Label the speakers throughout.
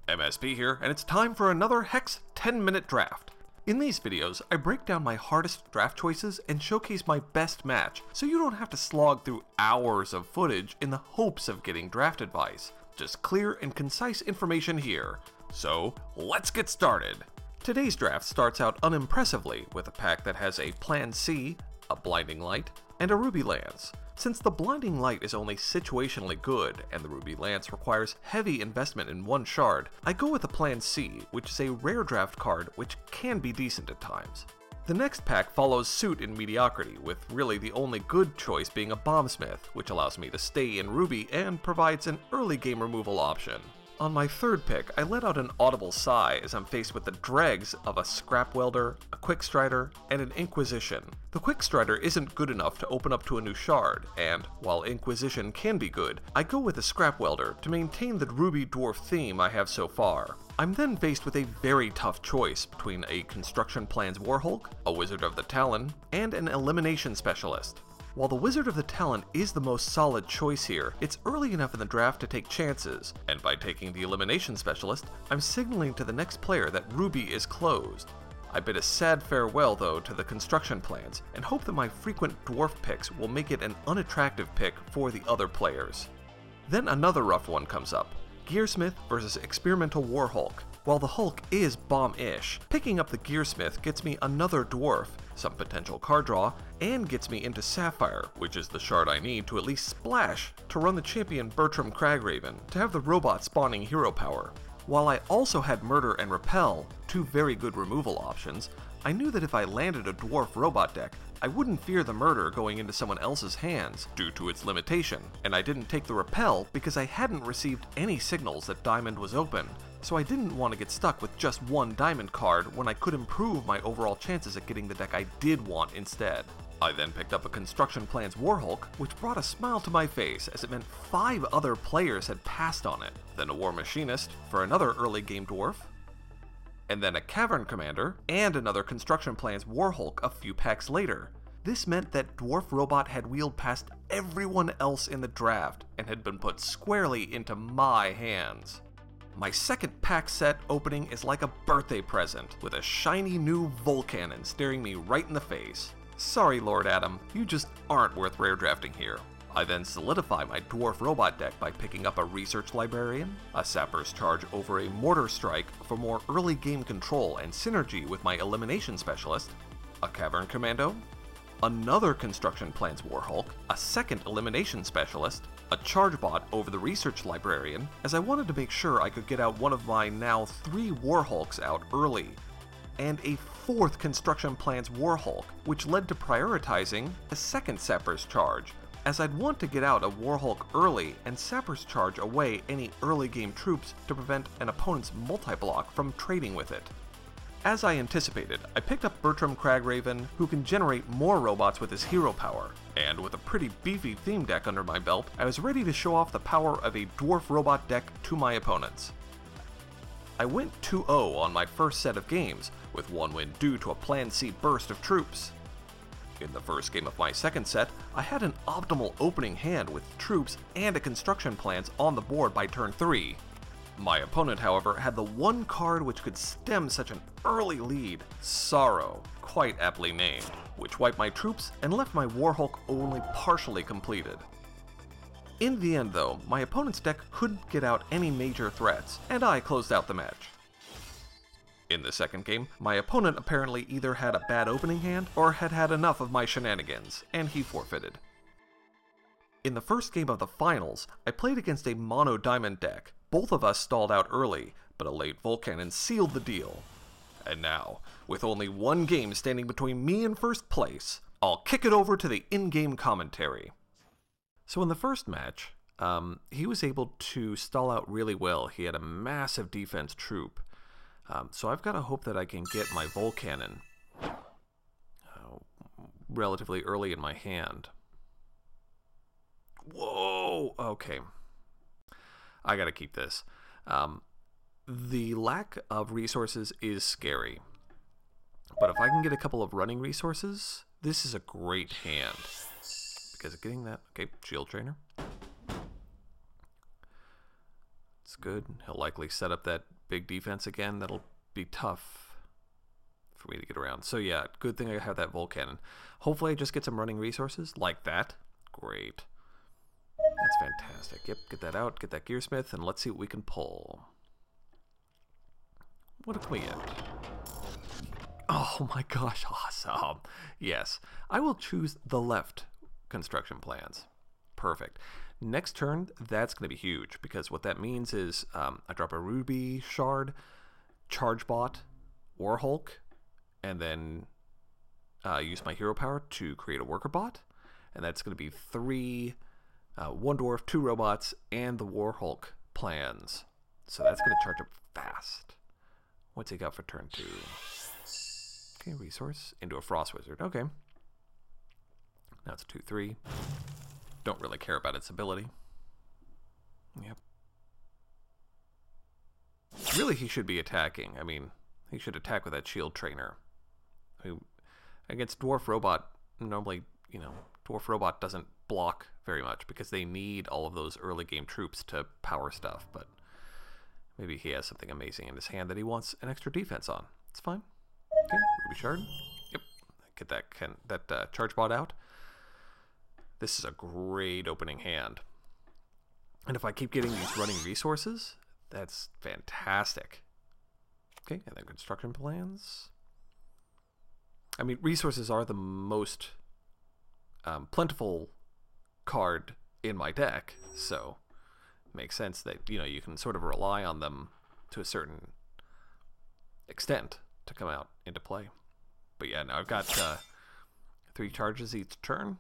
Speaker 1: MSB here, and it's time for another Hex 10-minute draft. In these videos, I break down my hardest draft choices and showcase my best match, so you don't have to slog through hours of footage in the hopes of getting draft advice. Just clear and concise information here. So, let's get started! Today's draft starts out unimpressively with a pack that has a Plan C, a Blinding Light, and a Ruby Lance. Since the Blinding Light is only situationally good, and the Ruby Lance requires heavy investment in one shard, I go with a Plan C, which is a rare draft card which can be decent at times. The next pack follows suit in mediocrity, with really the only good choice being a Bombsmith, which allows me to stay in Ruby and provides an early game removal option. On my third pick, I let out an audible sigh as I'm faced with the dregs of a Scrap Welder, a Quick Strider, and an Inquisition. The Quick Strider isn't good enough to open up to a new shard, and while Inquisition can be good, I go with a Scrap Welder to maintain the Ruby Dwarf theme I have so far. I'm then faced with a very tough choice between a Construction Plans Warhulk, a Wizard of the Talon, and an Elimination Specialist. While the Wizard of the Talon is the most solid choice here, it's early enough in the draft to take chances, and by taking the Elimination Specialist, I'm signaling to the next player that Ruby is closed. I bid a sad farewell though to the Construction Plans, and hope that my frequent Dwarf picks will make it an unattractive pick for the other players. Then another rough one comes up, Gearsmith versus Experimental Warhulk. While the Hulk is bomb-ish, picking up the Gearsmith gets me another Dwarf, some potential card draw, and gets me into Sapphire, which is the shard I need to at least splash to run the champion Bertram Cragraven to have the robot spawning hero power. While I also had Murder and Repel, two very good removal options, I knew that if I landed a Dwarf robot deck, I wouldn't fear the Murder going into someone else's hands due to its limitation, and I didn't take the Repel because I hadn't received any signals that Diamond was open, so I didn't want to get stuck with just one Diamond card when I could improve my overall chances at getting the deck I did want instead. I then picked up a Construction Plans Warhulk, which brought a smile to my face as it meant 5 other players had passed on it, then a War Machinist for another early game Dwarf, and then a Cavern Commander, and another Construction Plans Warhulk a few packs later. This meant that Dwarf Robot had wheeled past everyone else in the draft, and had been put squarely into my hands. My second pack set opening is like a birthday present, with a shiny new Volcannon staring me right in the face. Sorry Lord Adam, you just aren't worth rare drafting here. I then solidify my Dwarf Robot deck by picking up a Research Librarian, a Sapper's Charge over a Mortar Strike for more early game control and synergy with my Elimination Specialist, a Cavern Commando, another Construction Plans Warhulk, a second Elimination Specialist, a Charge Bot over the Research Librarian, as I wanted to make sure I could get out one of my now 3 Warhulks out early, and a 4th Construction Plans Warhulk, which led to prioritizing a second Sapper's Charge, as I'd want to get out a Warhulk early and Sapper's Charge away any early game troops to prevent an opponent's multi-block from trading with it. As I anticipated, I picked up Bertram Cragraven, who can generate more robots with his hero power, and with a pretty beefy theme deck under my belt, I was ready to show off the power of a Dwarf Robot deck to my opponents. I went 2-0 on my first set of games, with one win due to a Plan C burst of troops. In the first game of my second set, I had an optimal opening hand with troops and a Construction Plans on the board by turn 3. My opponent, however, had the one card which could stem such an early lead, Sorrow, quite aptly named, which wiped my troops and left my Warhulk only partially completed. In the end though, my opponent's deck couldn't get out any major threats, and I closed out the match. In the second game, my opponent apparently either had a bad opening hand or had had enough of my shenanigans, and he forfeited. In the first game of the finals, I played against a mono diamond deck. Both of us stalled out early, but a late Volcannon sealed the deal. And now, with only one game standing between me and first place, I'll kick it over to the in-game commentary. So in the first match, he was able to stall out really well. He had a massive defense troop. So I've got to hope that I can get my Volcannon relatively early in my hand. Whoa! Okay. I gotta keep this. The lack of resources is scary. But if I can get a couple of running resources, this is a great hand. Because of getting that... Okay, Shield Trainer. It's good. He'll likely set up that big defense again. That'll be tough for me to get around. So yeah, good thing I have that Volt Cannon. Hopefully I just get some running resources like that. Great. That's fantastic. Yep, get that out, get that Gearsmith, and let's see what we can pull. What can we get? Oh my gosh, awesome. Yes, I will choose the left construction plans. Perfect. Next turn, that's going to be huge, because what that means is I drop a Ruby Shard, Charge Bot, War Hulk, and then use my hero power to create a Worker Bot, and that's going to be 3, 1 Dwarf, 2 Robots, and the War Hulk plans. So that's going to charge up fast. What's he got for turn 2? Okay, resource into a Frost Wizard. Okay. Now it's 2/3. Don't really care about its ability. Yep. Really, he should be attacking. I mean, he should attack with that Shield Trainer. Who, against Dwarf Robot, normally, you know, Dwarf Robot doesn't block very much because they need all of those early game troops to power stuff, but maybe he has something amazing in his hand that he wants an extra defense on. It's fine. Okay, Ruby Shard. Yep. Get that Charge Bot out. This is a great opening hand. And if I keep getting these running resources, that's fantastic. Okay, and then construction plans. I mean, resources are the most plentiful card in my deck, so it makes sense that, you know, you can sort of rely on them to a certain extent to come out into play. But yeah, now I've got 3 charges each turn.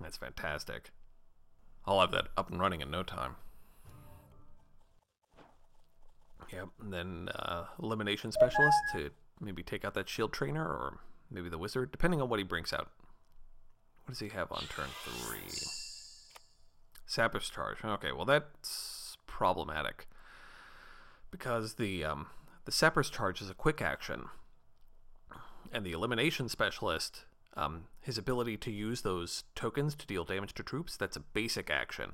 Speaker 1: That's fantastic. I'll have that up and running in no time. Yep, and then Elimination Specialist to maybe take out that Shield Trainer, or maybe the Wizard, depending on what he brings out. What does he have on turn 3? Sapper's Charge. Okay, well that's problematic, because the Sapper's Charge is a quick action, and the Elimination Specialist, his ability to use those tokens to deal damage to troops, that's a basic action.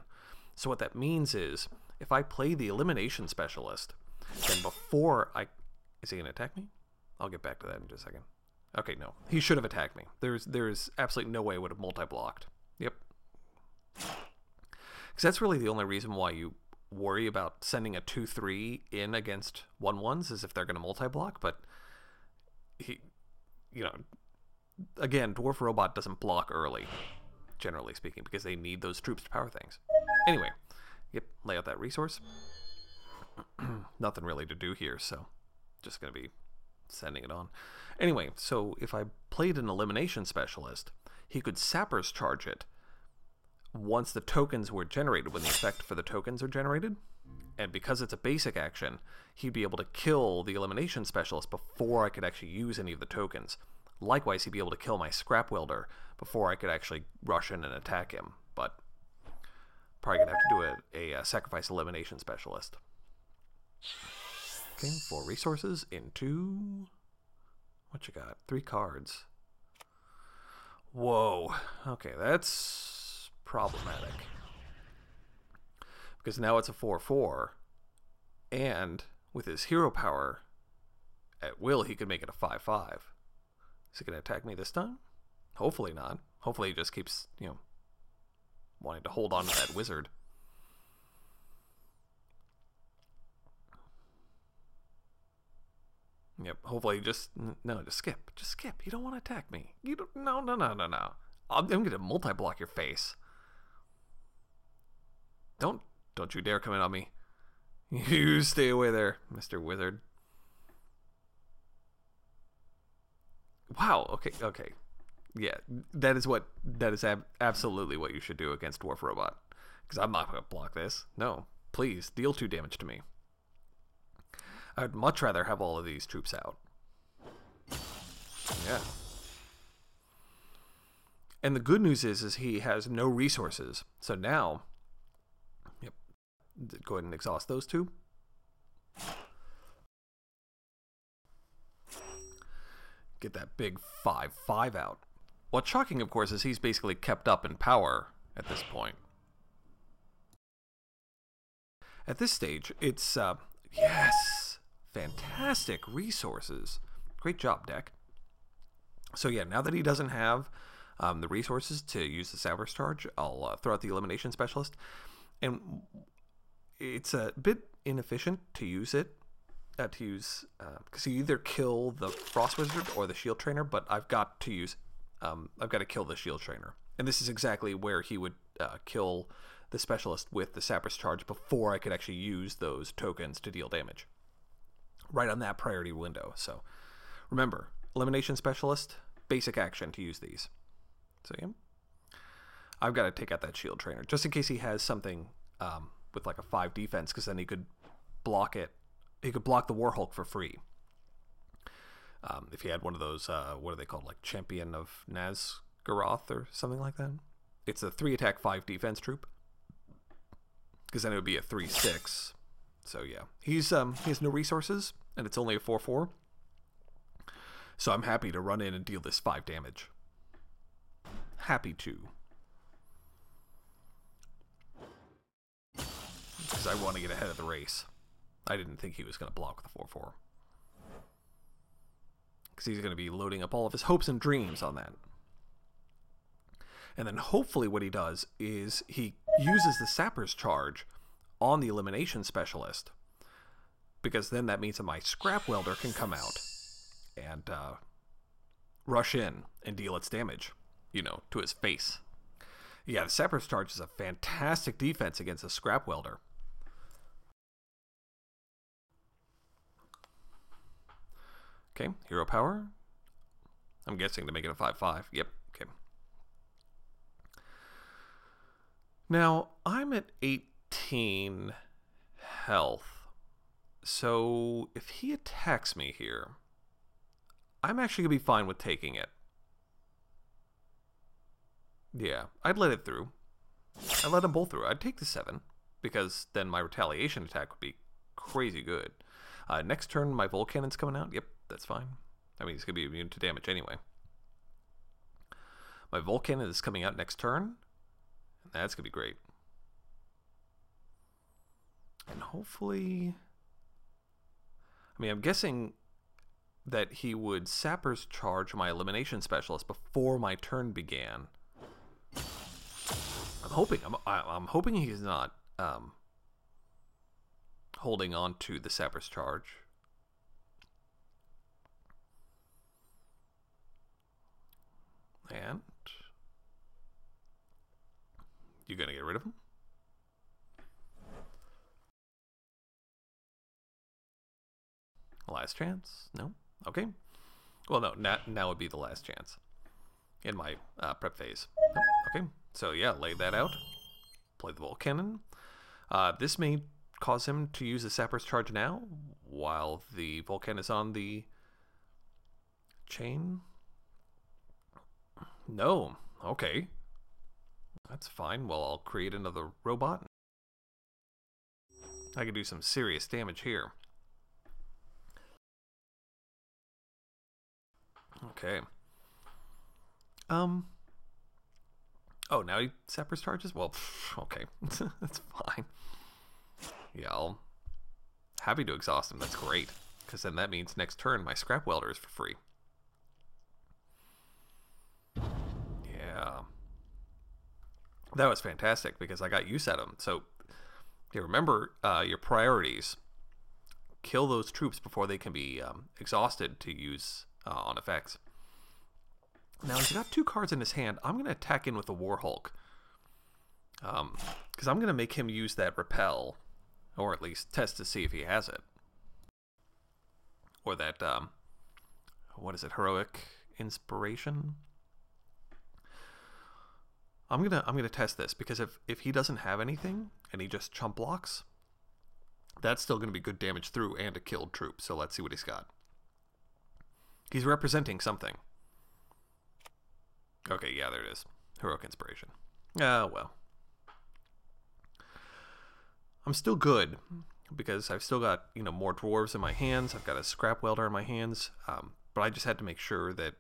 Speaker 1: So what that means is, if I play the Elimination Specialist, then before I... Is he going to attack me? I'll get back to that in just a second. Okay, no. He should have attacked me. There's absolutely no way I would have multi-blocked. Yep. Because that's really the only reason why you worry about sending a 2/3 in against 1/1s, is if they're going to multi-block, but he... You know... Again, Dwarf Robot doesn't block early, generally speaking, because they need those troops to power things. Anyway, yep, lay out that resource. Nothing really to do here, so just going to be sending it on. Anyway, so if I played an Elimination Specialist, he could Sapper's Charge it once the tokens were generated, when the effect for the tokens are generated. And because it's a basic action, he'd be able to kill the Elimination Specialist before I could actually use any of the tokens. Likewise, he'd be able to kill my Scrap Welder before I could actually rush in and attack him. But probably going to have to do a Sacrifice Elimination Specialist. Okay, 4 resources into... What you got? 3 cards. Whoa. Okay, that's problematic. Because now it's a 4/4. And with his hero power, at will, he could make it a 5/5. Is he going to attack me this time? Hopefully not. Hopefully he just keeps, you know, wanting to hold on to that Wizard. Yep, hopefully just skip. Just skip. You don't want to attack me. You don't, no. I'm going to multi-block your face. Don't you dare come in on me. You stay away there, Mr. Wizard. Wow, okay. Yeah, that is absolutely what you should do against Dwarf Robot. Because I'm not going to block this. No, please, deal 2 damage to me. I'd much rather have all of these troops out. Yeah. And the good news is he has no resources. So now, yep, go ahead and exhaust those 2. Get that big 5/5 out. What's shocking, of course, is he's basically kept up in power at this point. At this stage, it's, yes, fantastic resources. Great job, deck. So yeah, now that he doesn't have the resources to use the Sappers Charge, I'll throw out the Elimination Specialist. And it's a bit inefficient to use it, because you either kill the Frost Wizard or the Shield Trainer, but I've got to kill the Shield Trainer. And this is exactly where he would kill the Specialist with the Sappers Charge before I could actually use those tokens to deal damage. Right on that priority window. So remember, Elimination Specialist, basic action to use these. So yeah, I've got to take out that Shield Trainer just in case he has something with like a 5 defense, because then he could block it. He could block the Warhulk for free. If he had one of those, what are they called, like Champion of Nazgaroth or something like that. It's a 3 attack 5 defense troop, because then it would be a 3/6. So yeah, he has no resources, and it's only a 4/4. So I'm happy to run in and deal this 5 damage. Happy to. Because I want to get ahead of the race. I didn't think he was going to block with the 4/4. Because he's going to be loading up all of his hopes and dreams on that. And then hopefully what he does is he uses the Sappers Charge on the Elimination Specialist. Because then that means that my Scrap Welder can come out and rush in and deal its damage, you know, to his face. Yeah, the Sappers Charge is a fantastic defense against a Scrap Welder. Okay, hero power. I'm guessing to make it a 5/5. Yep, okay. Now, I'm at 18 health. So, if he attacks me here, I'm actually going to be fine with taking it. Yeah, I'd let it through. I'd let them both through. I'd take the 7, because then my retaliation attack would be crazy good. Next turn, my Volcannon's coming out. Yep, that's fine. I mean, he's going to be immune to damage anyway. My Volcannon is coming out next turn. And that's going to be great. And hopefully... I mean, I'm guessing that he would Sappers Charge my Elimination Specialist before my turn began. I'm hoping he's not holding on to the Sappers Charge. And you gonna get rid of him? Last chance? No? Okay. Well, no, now would be the last chance in my prep phase. Oh, okay, so yeah, lay that out. Play the Volcannon. This may cause him to use the Sappers Charge now, while the Volcannon is on the chain. No. Okay. That's fine. Well, I'll create another robot. I can do some serious damage here. Okay. Oh, now he Sappers Charges? Well, okay. That's fine. Yeah, I'll... Happy to exhaust him. That's great. Because then that means next turn my Scrap Welder is for free. Yeah. That was fantastic because I got use out of them. So, yeah, remember your priorities. Kill those troops before they can be exhausted to use on effects. Now, he's got 2 cards in his hand. I'm going to attack in with the Warhulk. Because I'm going to make him use that Repel. Or at least test to see if he has it. Or that, what is it, Heroic Inspiration? I'm gonna test this, because if he doesn't have anything, and he just chump blocks, that's still going to be good damage through and a killed troop. So let's see what he's got. He's representing something. Okay, yeah, there it is. Heroic Inspiration. Well. I'm still good, because I've still got, you know, more dwarves in my hands. I've got a Scrap Welder in my hands. But I just had to make sure that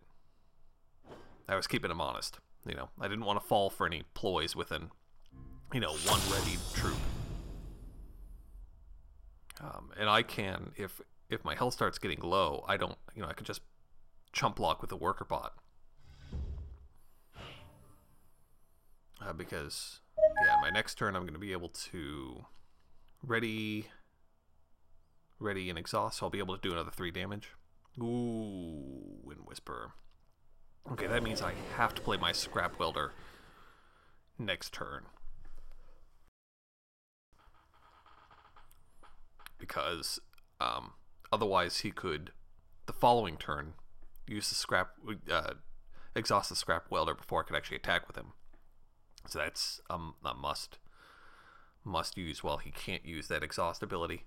Speaker 1: I was keeping him honest. You know, I didn't want to fall for any ploys with an, you know, one ready troop. And I can, if my health starts getting low, I don't, I could just chump block with the worker bot. Because, yeah, my next turn I'm going to be able to ready and exhaust, so I'll be able to do another 3 damage. Ooh, Wind Whisperer. Okay, that means I have to play my Scrap Welder next turn. Because otherwise he could, the following turn, use the exhaust the Scrap Welder before I could actually attack with him. So that's a must use while he can't use that exhaust ability.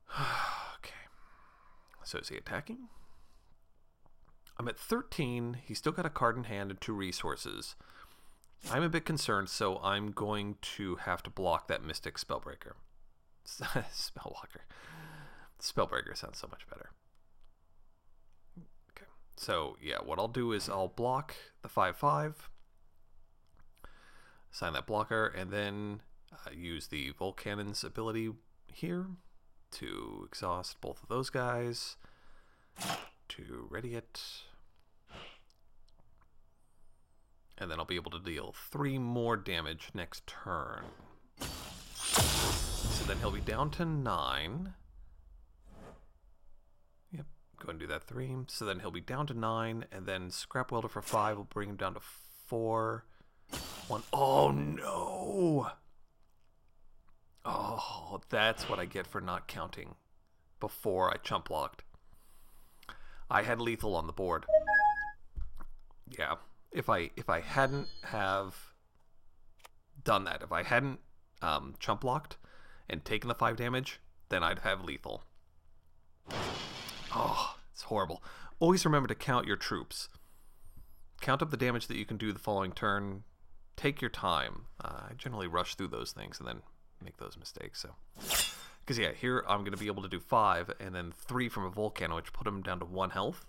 Speaker 1: Okay. So is he attacking? I'm at 13. He's still got a card in hand and 2 resources. I'm a bit concerned, so I'm going to have to block that Mystic Spellbreaker. Spellwalker. Spellbreaker sounds so much better. Okay. So, yeah, what I'll do is I'll block the 5/5. Sign that blocker, and then use the Volcannon's ability here to exhaust both of those guys, to ready it, and then I'll be able to deal 3 more damage next turn. So then he'll be down to 9. Yep, go and do that 3. So then he'll be down to 9, and then Scrap Welder for 5 will bring him down to 4. 1. Oh no! Oh, that's what I get for not counting before I chump blocked. I had lethal on the board. Yeah, if I hadn't have done that, if I hadn't chump blocked and taken the 5 damage, then I'd have lethal. Oh, it's horrible. Always remember to count your troops. Count up the damage that you can do the following turn. Take your time. I generally rush through those things and then make those mistakes. So, because yeah, here I'm going to be able to do 5 and then 3 from a Volcano, which put him down to 1 health.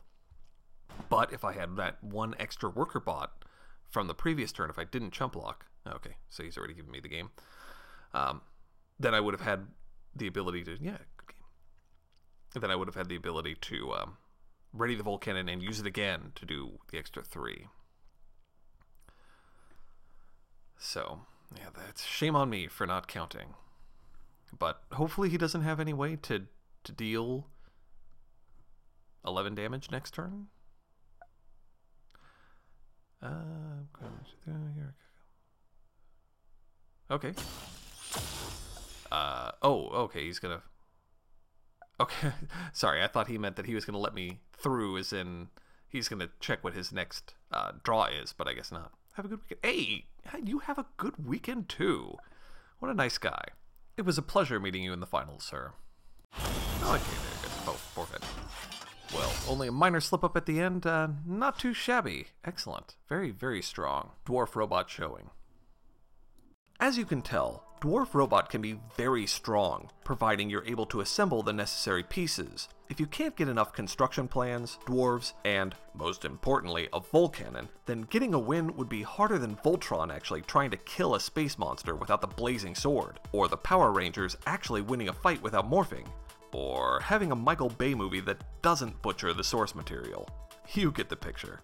Speaker 1: But if I had that 1 extra worker bot from the previous turn, if I didn't chump block, okay, so he's already given me the game, then I would have had the ability to, yeah, good game. Then I would have had the ability to ready the Volcanon and use it again to do the extra 3. So, yeah, that's shame on me for not counting. But hopefully he doesn't have any way to deal 11 damage next turn. Okay. Oh, okay, he's gonna... Okay, sorry, I thought he meant that he was gonna let me through, as in he's gonna check what his next draw is, but I guess not. Have a good weekend. Hey, you have a good weekend too. What a nice guy. It was a pleasure meeting you in the finals, sir. Oh, okay, there you go. Oh, forfeit. Well, only a minor slip-up at the end. Not too shabby. Excellent. Very, very strong. Dwarf robot showing. As you can tell, Dwarf Robot can be very strong, providing you're able to assemble the necessary pieces. If you can't get enough construction plans, dwarves, and, most importantly, a Volcannon, then getting a win would be harder than Voltron actually trying to kill a space monster without the blazing sword, or the Power Rangers actually winning a fight without morphing, or having a Michael Bay movie that doesn't butcher the source material. You get the picture.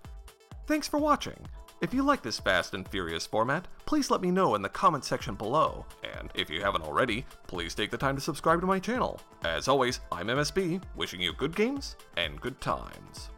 Speaker 1: Thanks for watching! If you like this fast and furious format, please let me know in the comment section below, and if you haven't already, please take the time to subscribe to my channel. As always, I'm MSB, wishing you good games and good times.